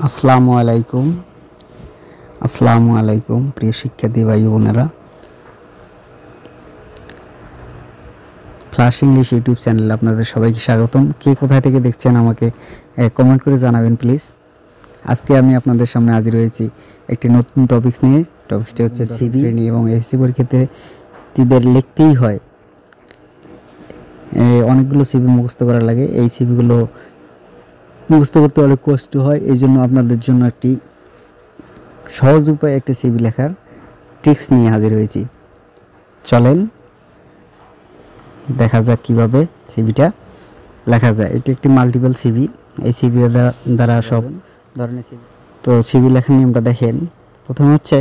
আসসালামু আলাইকুম প্রিয় শিক্ষার্থী ভাই বোনেরা, ফ্ল্যাশ ইংলিশ ইউটিউব চ্যানেলে আপনাদের সবাইকে স্বাগতম। কে কোথা থেকে দেখছেন আমাকে কমেন্ট করে জানাবেন প্লিজ। আজকে আমি আপনাদের সামনে হাজির হয়েছি একটি নতুন টপিকস নিয়ে। টপিকসটি হচ্ছে সিভি এবং এসএসসি পরীক্ষাতে তিদের লিখতেই হয়, অনেকগুলো সিভি মুখস্থ করা লাগে। এই সিভিগুলো মুখস্থ করতে অনেক কষ্ট হয়, এই জন্য আপনাদের জন্য একটি সহজ উপায় একটি সিভি লেখার ট্রিক্স নিয়ে হাজির হয়েছি। চলেন দেখা যাক কিভাবে সিভিটা লেখা যায়। এটি একটি মাল্টিপল সিভি। এই সিভি দ্বারা সব ধরনের সিভি। তো সিভি লেখার নিয়মটা দেখেন। প্রথমে হচ্ছে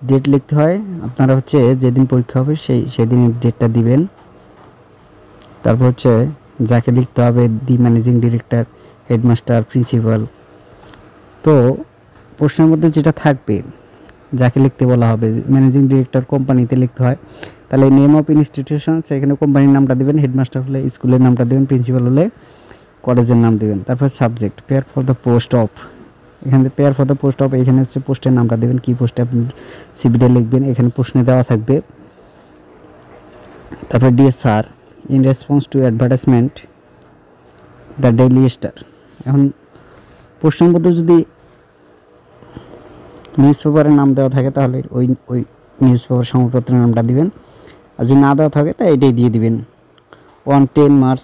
ডেট লিখতে হয়। আপনারা হচ্ছে যেদিন পরীক্ষা হবে সেদিনের ডেটটা দিবেন। তারপর হচ্ছে যাকে লিখতে হবে the managing director, headmaster, principal. তো প্রশ্নের মধ্যে যেটা থাকবে যাকে লিখতে বলা হবে, ম্যানেজিং ডিরেক্টর কোম্পানিতে লিখতে হয়, তাহলে নেম অফ ইনস্টিটিউশন সেখানে কোম্পানির নামটা দেবেন, হেডমাস্টার হলে স্কুলের নামটা দেবেন, প্রিন্সিপাল হলে কলেজের নাম দেবেন। তারপর subject prayer for the post of, এখানে prayer for the post of, এখানে হচ্ছে পোস্টের নামটা দেবেন, কী পোস্টে আপনি সিভিটা লিখবেন, এখানে প্রশ্নে দেওয়া থাকবে। তারপর dear sir, in response to advertisement the daily star. এখন প্রশ্নের মধ্যে যদি নিউজ পেপারের নাম দেওয়া থাকে তাহলে ওই নিউজ পেপার সংবাদপত্রের নামটা দিবেন, আর যদি না দেওয়া থাকে তা এটাই দিয়ে দিবেন। 10 মার্চ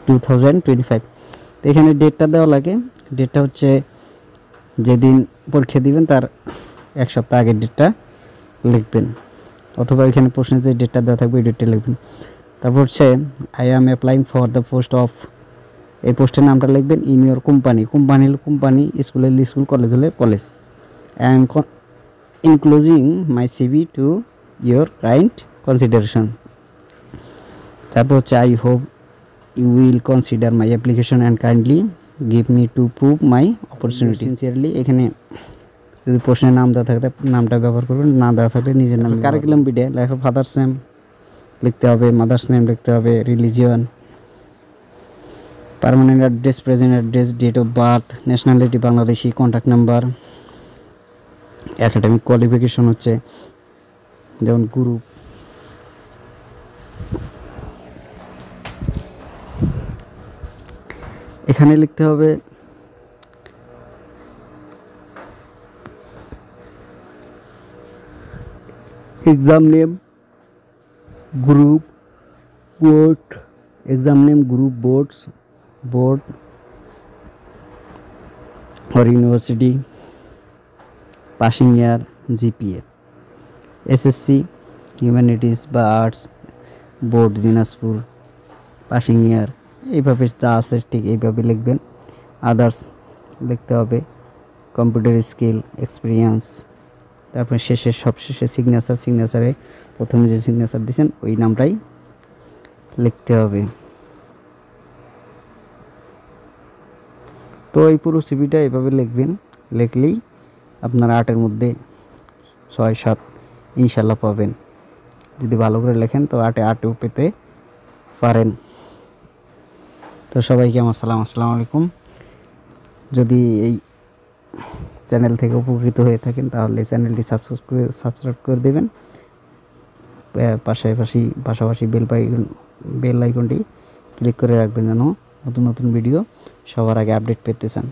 2025। তো এখানে ডেটটা দেওয়া লাগে। ডেটটা হচ্ছে যেদিন পরীক্ষা দিবেন তার এক সপ্তাহ আগের ডেটটা লিখবেন, অথবা এখানে প্রশ্নে যে ডেটটা দেওয়া থাকবে ওই ডেটটা লিখবেন। তারপর হচ্ছে I am applying for the post of, এই পোস্টের নামটা লিখবেন। ইন ইউর কোম্পানি, কোম্পানি হলে কোম্পানি, স্কুল হলে স্কুল, কলেজ হলে college. And enclosing my CV to your kind consideration. তারপর হচ্ছে I hope you will consider my application and kindly give me to prove my opportunity sincerely. এখানে যদি প্রশ্নের নাম দেওয়া থাকে নামটা ব্যবহার করবেন, না দেওয়া থাকলে নিজের নাম। কারিকুলাম বিডে লেখা ফাদার্স নেম লিখতে হবে, মাদার্স নেম লিখতে হবে, religion, permanent address, present address, date of birth, nationality Bangladeshi, contact number, academic qualification হচ্ছে যেমন গ্রুপ। এখানে লিখতে হবে exam name, group, board, exam name, group, board or university, passing year, GPA, SSC, humanities বা arts, board Dinajpur, passing year, এইভাবে যা আছে ঠিক এইভাবে লিখবেন। আদার্স লিখতে হবে, কম্পিউটার স্কিল, এক্সপিরিয়েন্স। তারপরে সবশেষে সিগনেচারে প্রথমে যে সিগনেচার দিয়েছেন ওই নামটাই লিখতে হবে। তো এই পুরো সিভিটা এভাবে লিখবেন, লিখলেই আপনার 8-এর মধ্যে 6-7 ইনশাল্লাহ পাবেন। যদি ভালো করে লেখেন তো 8-8ও পেতে পারেন। তো সবাইকে আমার আসসালামু আলাইকুম। যদি এই চ্যানেল থেকে উপকৃত হয়ে থাকেন তাহলে চ্যানেলটি সাবস্ক্রাইব করে দেবেন, পাশাপাশি বেল আইকনটি ক্লিক করে রাখবেন যেন নতুন ভিডিও সবার আগে আপডেট পেতে চান।